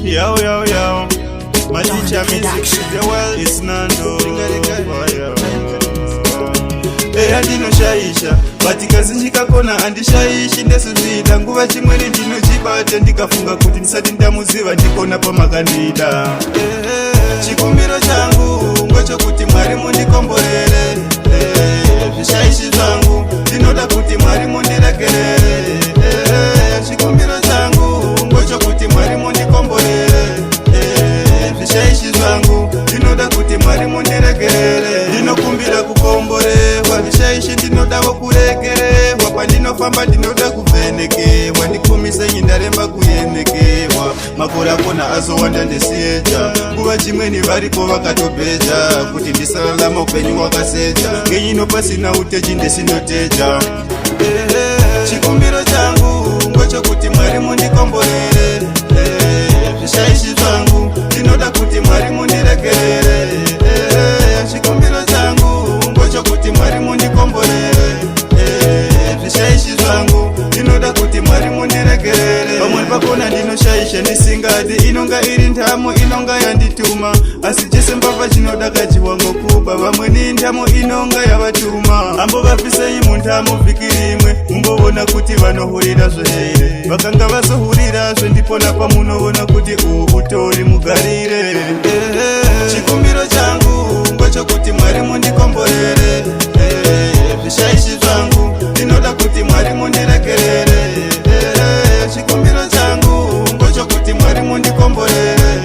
Yo, yo, yo. My teacher music, the world is Nando. Eya ndinoshaisha bati kazinjika kona andishaishi ndesuzvida nguva chimweni ndinochibata ndikafunga kuti ndisati ndamuziva ndikona pamakandida. Chikumbiro changu ngochokuti Mwari mundikomborere zvishaishi zvangu ndinoda kuti Mwari mundiregerere. Chikumbiro changu ngochokuti Mwari mundikomborere zvishaishi zvangu ndinoda kuti Mwari mundiregerere. Ndinokumbira kukomborewa zvishaishi ndinodawo kuregererwa pandinofamba ndinoda kuvhenekewa ndikumisa ndaremba kuyenekewa makore akona azowanda ndesiyeja nguva chimweni varipo vakatobheja kuti ndisararama upenyu hwakaseja ngenyino pasina uteji ndesinoteja. Chikumbiro changu ngochokuti Mwari mundikomborere zvishaishi zvangu ndinoda kuti Mwari mundiregerere. Chikumbiro changu ngochokuti Mwari mundikomborere zvishaishi zvangu ndinoda kuti Mwari mundiregerere. Pamwe pakona ndinoshaisha ndisingati inonga iri ntamo inonga yandituma asi chese mbavha chinodaka chiwangokuba vamweni ntamo inonga yavatuma ambovafisei muntamo vhiki rimwe mumbovona kuti vanohurira zvehere vakanga vazohurirazve ndipona pamunoona kuti utori mugarire. Chikumbiro changu ngochokuti Mwari mundikomborere zvishaishi zvangu ndinoda kuti Mwari mundiregerere. Chikumbiro changu ngochokuti Mwari mundikomborere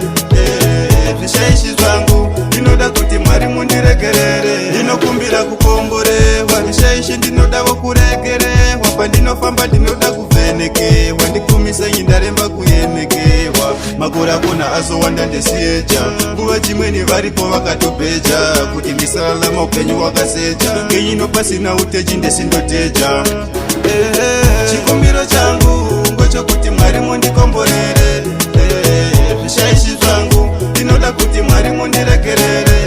zvishaishi zvangu ndinoda kuti Mwari mundiregerere. Ndinokumbira kukomborewa zvishaishi ndinodawo kuregererwa pandinofamba ndinoda kuvhenekewa ndikumisa ndaremba kuyenekewa makore akona azowanda ndesiyeja nguva chimweni varipo vakatobheja kuti ndisararama upenyu hwakaseja ngenyino pasina uteji ndesindoteja. Chikumbiro changu ngochokuti Mwari mundikomborere zvishaishi zvangu ndinoda kuti Mwari mundiregerere.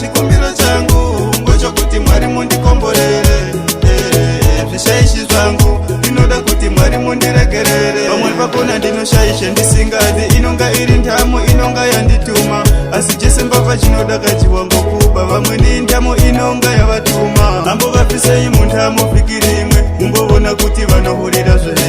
Chikumbiro changu ngochokuti Mwari mundikomborere zvishaishi zvangu ndinoda kuti Mwari mundiregerere. Pamwe pakona ndinoshaisha ndisingati inonga iri ntamo inonga yandituma asi chese mbavha chinodaka chiwangokuba vamweni ntamo inonga yavatuma ambovafisei muntamo vhiki rimwe mumbovona kuti vanohurira zvehere